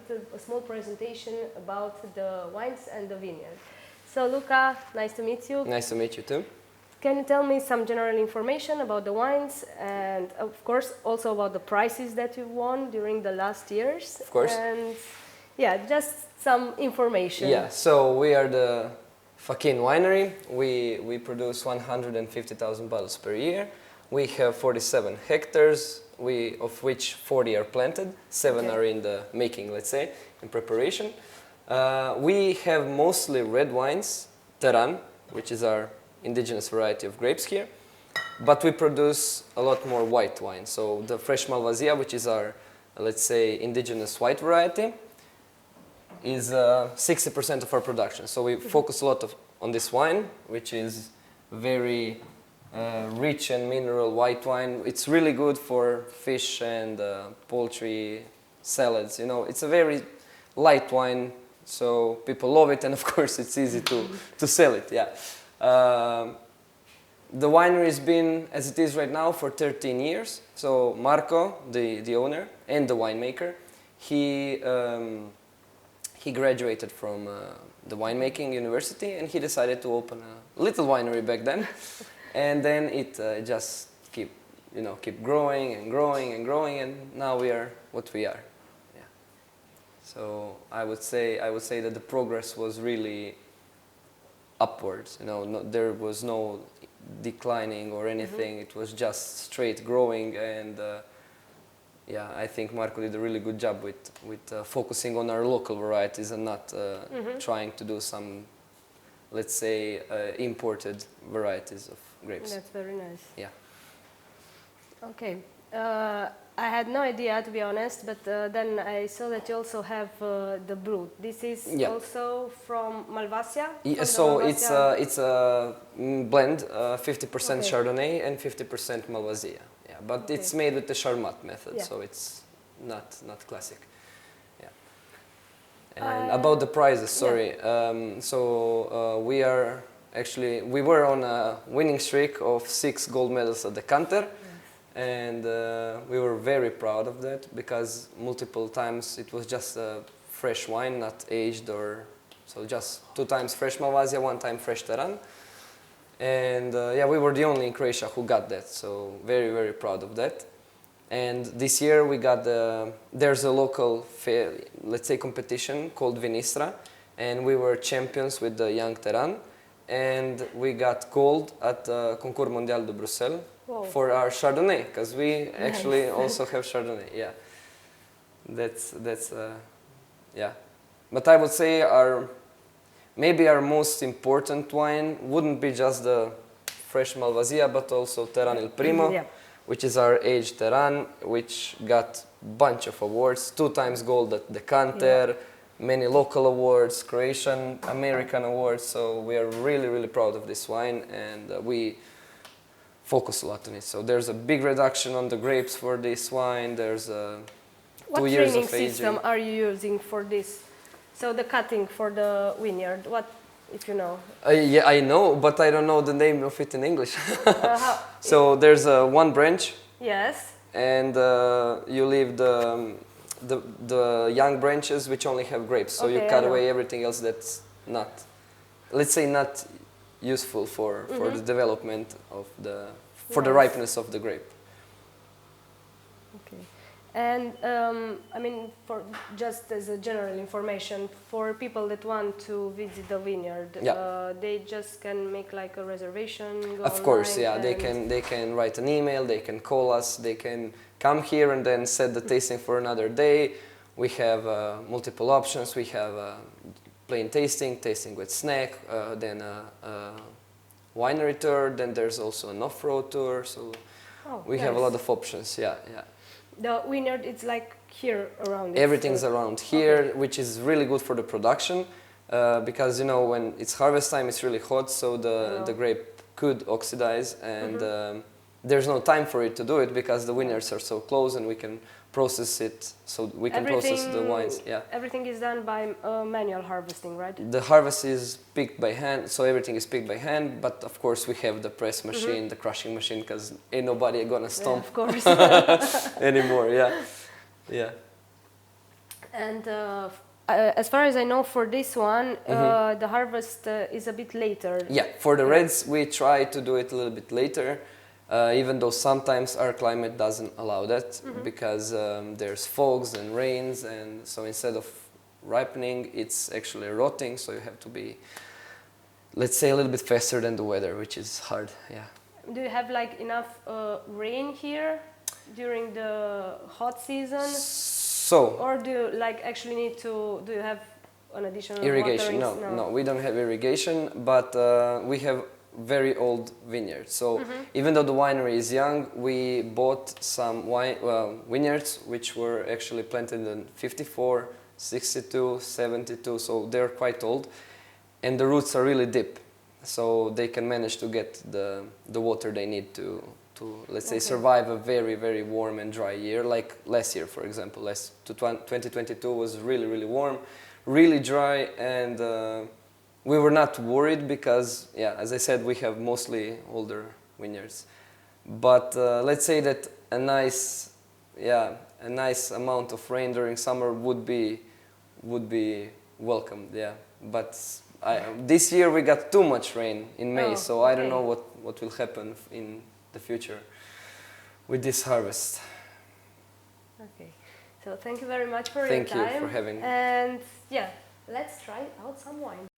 a small presentation about the wines and the vineyard. So Luca, nice to meet you. Nice to meet you too. Can you tell me some general information about the wines and of course also about the prizes that you won during the last years? Of course. And yeah, just some information. Yeah, so we are the Fakin Winery. We produce 150,000 bottles per year. We have 47 hectares, of which 40 are planted, 7 are in the making, let's say, in preparation. We have mostly red wines, Teran, which is our indigenous variety of grapes here, but we produce a lot more white wine. So the fresh Malvasia, which is our, let's say, indigenous white variety, is 60% of our production. So we focus a lot on this wine, which is very rich and mineral white wine. It's really good for fish and poultry, salads. You know, it's a very light wine, so people love it, and of course it's easy to sell it. Yeah. The winery has been as it is right now for 13 years. So Marco, the owner and the winemaker, he graduated from the winemaking university, and he decided to open a little winery back then. And then it just keep growing and growing and growing, and now we are what we are. Yeah. So I would say that the progress was really upwards. You know, there was no declining or anything. It was just straight growing, and yeah, I think Marco did a really good job with focusing on our local varieties and not trying to do some, let's say, imported varieties of grapes. That's very nice. Yeah. Okay. I had no idea, to be honest, but then I saw that you also have the brut. This is also from Malvasia? Yeah, so it's a blend, 50% Chardonnay and 50% Malvasia. Yeah, but it's made with the Charmat method, so it's not classic. Yeah. And about the prizes, sorry. We were on a winning streak of 6 gold medals at the Canter. And we were very proud of that, because multiple times it was just a fresh wine, not aged, or so just 2 times fresh Malvasia, 1 time fresh Teran. And yeah, we were the only in Croatia who got that, so very, very proud of that. And this year we got there's a local fair, let's say, competition called Vinistra, and we were champions with the young Teran, and we got gold at the Concours Mondial de Bruxelles. Whoa. For our Chardonnay, because we actually also have Chardonnay. Yeah, that's yeah. But I would say maybe our most important wine wouldn't be just the fresh Malvasia, but also Teran Il Primo, which is our aged Teran, which got a bunch of awards, 2 times gold at the Canter, many local awards, Croatian, American awards. So we are really, really proud of this wine, and we focus a lot on it. So there's a big reduction on the grapes for this wine. There's 2 years of aging. What training system are you using for this? So the cutting for the vineyard, what, if you know? Yeah, I know, but I don't know the name of it in English. So there's 1 branch. Yes. And you leave the young branches which only have grapes. So you cut away everything else that's not, let's say, not useful for the development of the ripeness of the grape. Okay. And I mean, for just as a general information, for people that want to visit the vineyard, they just can make like a reservation. Of course, yeah. They can write an email. They can call us. They can come here and then set the tasting for another day. We have multiple options. We have plain tasting with snack, then a winery tour, then there's also an off-road tour, so we have a lot of options, yeah. The vineyard, it's like here around it? Everything's around here, which is really good for the production, because, you know, when it's harvest time, it's really hot, so the grape could oxidize, and there's no time for it to do it, because the vineyards are so close, and we can process it, so we can process the wines. Yeah. Everything is done by manual harvesting, right? The harvest is picked by hand, so everything is picked by hand. But of course, we have the press machine, the crushing machine, because ain't nobody gonna stomp of course. anymore. Yeah, yeah. And as far as I know, for this one, the harvest is a bit later. Yeah, for the reds, we try to do it a little bit later, even though sometimes our climate doesn't allow that because there's fogs and rains, and so instead of ripening, it's actually rotting, so you have to be, let's say, a little bit faster than the weather, which is hard, yeah. Do you have like enough rain here during the hot season? So, or do you like actually need to, do you have an additional irrigation? waterings? No, we don't have irrigation, but we have very old vineyards. So even though the winery is young, we bought some vineyards which were actually planted in 54, 62, 72, so they're quite old, and the roots are really deep, so they can manage to get the water they need to let's say survive a very, very warm and dry year, like last year, for example. 2022 was really, really warm, really dry, and we were not worried because, yeah, as I said, we have mostly older vineyards. But let's say that a nice amount of rain during summer would be welcomed, yeah. But this year we got too much rain in May, so I don't know what will happen in the future with this harvest. Okay, so thank you very much for your time. Thank you for having me. And yeah, let's try out some wine.